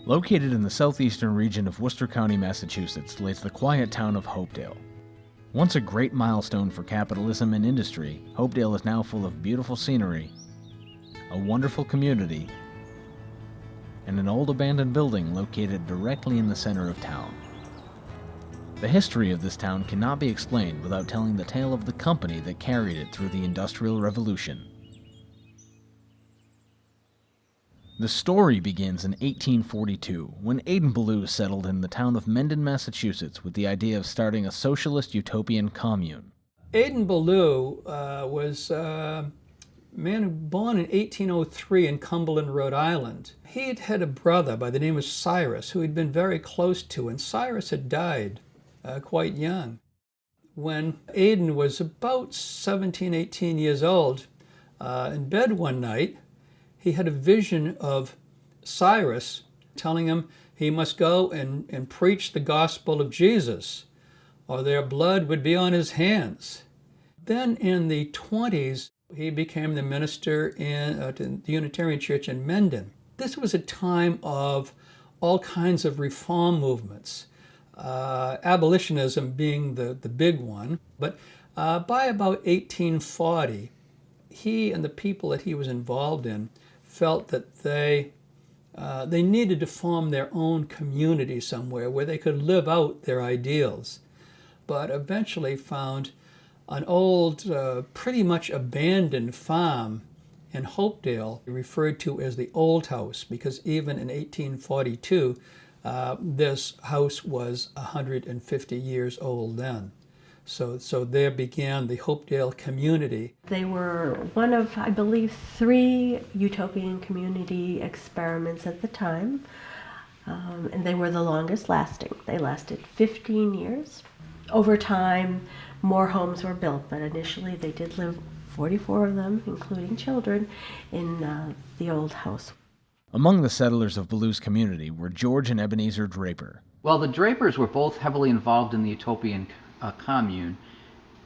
Located in the southeastern region of Worcester County, Massachusetts, lays the quiet town of Hopedale. Once a great milestone for capitalism and industry, Hopedale is now full of beautiful scenery, a wonderful community, and an old abandoned building located directly in the center of town. The history of this town cannot be explained without telling the tale of the company that carried it through the Industrial Revolution. The story begins in 1842, when Aidan Ballou settled in the town of Mendon, Massachusetts, with the idea of starting a socialist utopian commune. Aidan Ballou was a man who was born in 1803 in Cumberland, Rhode Island. He had a brother by the name of Cyrus, who he'd been very close to, and Cyrus had died quite young. When Aidan was about 17, 18 years old, in bed one night, he had a vision of Cyrus telling him he must go and preach the gospel of Jesus, or their blood would be on his hands. Then in the 20s, he became the minister in the Unitarian Church in Mendon. This was a time of all kinds of reform movements, abolitionism being the big one. But by about 1840, he and the people that he was involved in felt that they needed to form their own community somewhere where they could live out their ideals, but eventually found an old, pretty much abandoned farm in Hopedale, referred to as the Old House, because even in 1842, this house was 150 years old then. So there began the Hopedale community. They were one of, I believe, 3 utopian community experiments at the time, and they were the longest lasting. They lasted 15 years. Over time, more homes were built, but initially they did live, 44 of them, including children, in the Old House. Among the settlers of Ballou's community were George and Ebenezer Draper. Well, the Drapers were both heavily involved in the utopian commune.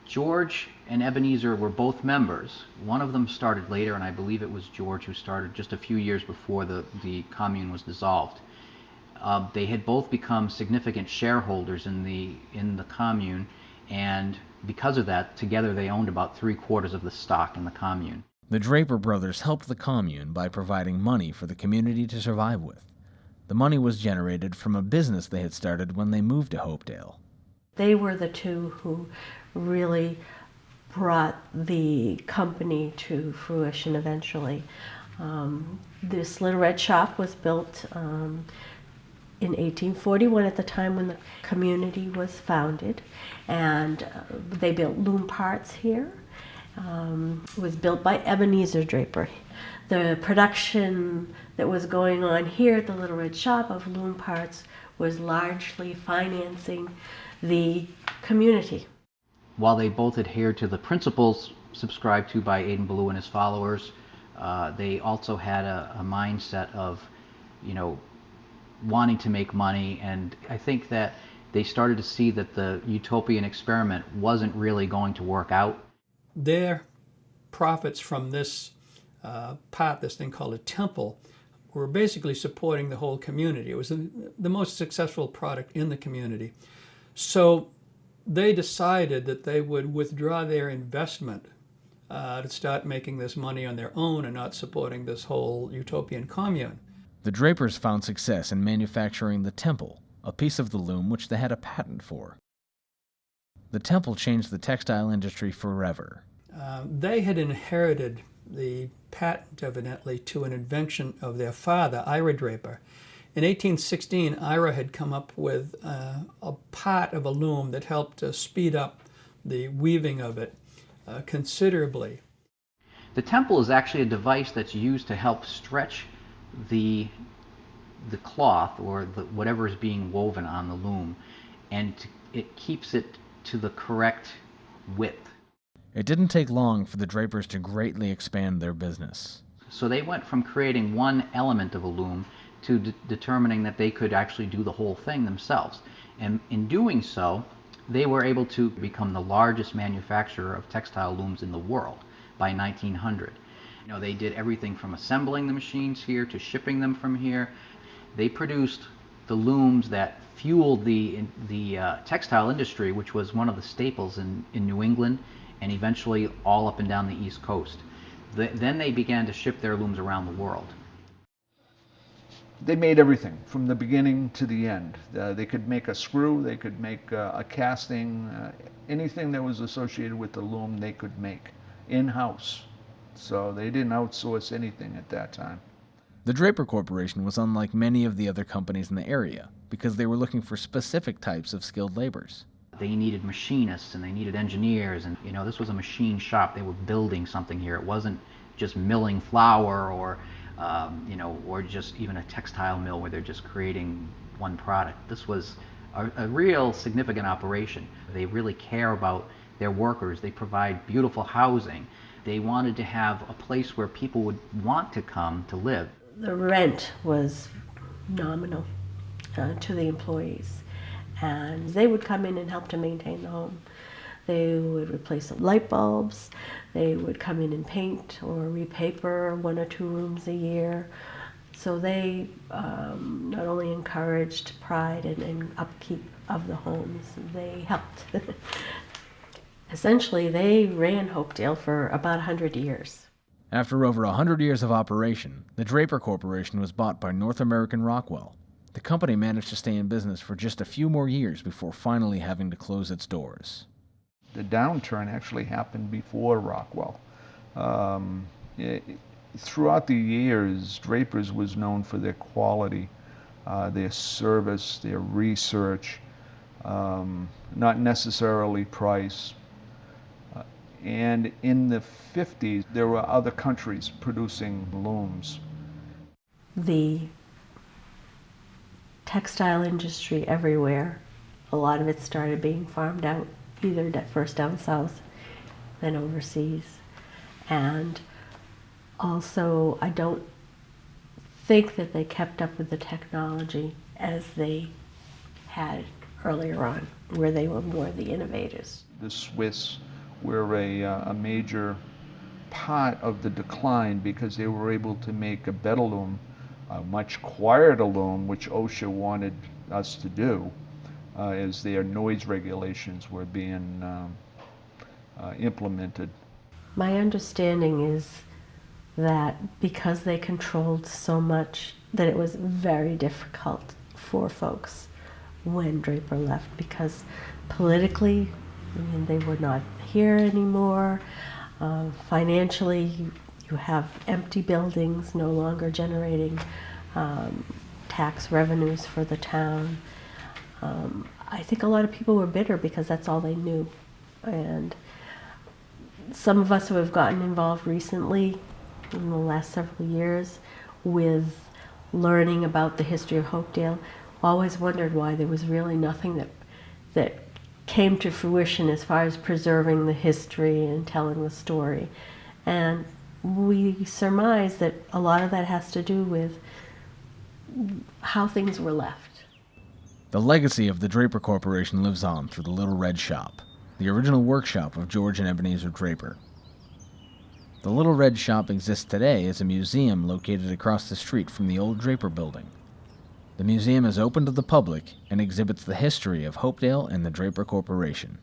George and Ebenezer were both members. One of them started later, and I believe it was George who started just a few years before the commune was dissolved. They had both become significant shareholders in the commune, and because of that, together they owned about 3/4 of the stock in the commune. The Draper brothers helped the commune by providing money for the community to survive with. The money was generated from a business they had started when they moved to Hopedale. They were the two who really brought the company to fruition eventually. This Little Red Shop was built in 1841, at the time when the community was founded, and they built loom parts here. It was built by Ebenezer Draper. The production that was going on here at the Little Red Shop of loom parts was largely financing the community. While they both adhered to the principles subscribed to by Aidan Ballou and his followers, they also had a mindset of, wanting to make money, and I think that they started to see that the utopian experiment wasn't really going to work out. Their profits from this this thing called a temple, were basically supporting the whole community. It was the most successful product in the community. So they decided that they would withdraw their investment to start making this money on their own and not supporting this whole utopian commune. The Drapers found success in manufacturing the temple, a piece of the loom which they had a patent for. The temple changed the textile industry forever. They had inherited the patent, evidently, to an invention of their father, Ira Draper. In 1816, Ira had come up with a part of a loom that helped to speed up the weaving of it considerably. The temple is actually a device that's used to help stretch the cloth, or whatever is being woven on the loom, and it keeps it to the correct width. It didn't take long for the Drapers to greatly expand their business. So they went from creating one element of a loom to determining that they could actually do the whole thing themselves. And in doing so, they were able to become the largest manufacturer of textile looms in the world by 1900. They did everything from assembling the machines here to shipping them from here. They produced the looms that fueled the textile industry, which was one of the staples in New England and eventually all up and down the East Coast. Then they began to ship their looms around the world. They made everything from the beginning to the end. They could make a screw, they could make a casting, anything that was associated with the loom they could make in-house. So they didn't outsource anything at that time. The Draper Corporation was unlike many of the other companies in the area because they were looking for specific types of skilled laborers. They needed machinists and they needed engineers, and this was a machine shop. They were building something here. It wasn't just milling flour or or just even a textile mill where they're just creating one product. This was a real significant operation. They really care about their workers. They provide beautiful housing. They wanted to have a place where people would want to come to live. The rent was nominal to the employees, and they would come in and help to maintain the home. They would replace the light bulbs, they would come in and paint or repaper 1 or 2 rooms a year. So they not only encouraged pride and upkeep of the homes, they helped. Essentially, they ran Hopedale for about 100 years. After over 100 years of operation, the Draper Corporation was bought by North American Rockwell. The company managed to stay in business for just a few more years before finally having to close its doors. The downturn actually happened before Rockwell. Throughout the years, Draper's was known for their quality, their service, their research, not necessarily price. And in the 50s, there were other countries producing looms. The textile industry everywhere, a lot of it started being farmed out, either first down south, then overseas. And also, I don't think that they kept up with the technology as they had earlier on, where they were more the innovators. The Swiss were a major part of the decline because they were able to make a better loom, a much quieter loom, which OSHA wanted us to do, as their noise regulations were being implemented. My understanding is that because they controlled so much, that it was very difficult for folks when Draper left, because politically, they were not here anymore. Financially, you have empty buildings no longer generating tax revenues for the town. I think a lot of people were bitter because that's all they knew. And some of us who have gotten involved recently in the last several years with learning about the history of Hopedale always wondered why there was really nothing that came to fruition as far as preserving the history and telling the story. And we surmise that a lot of that has to do with how things were left. The legacy of the Draper Corporation lives on through the Little Red Shop, the original workshop of George and Ebenezer Draper. The Little Red Shop exists today as a museum located across the street from the old Draper building. The museum is open to the public and exhibits the history of Hopedale and the Draper Corporation.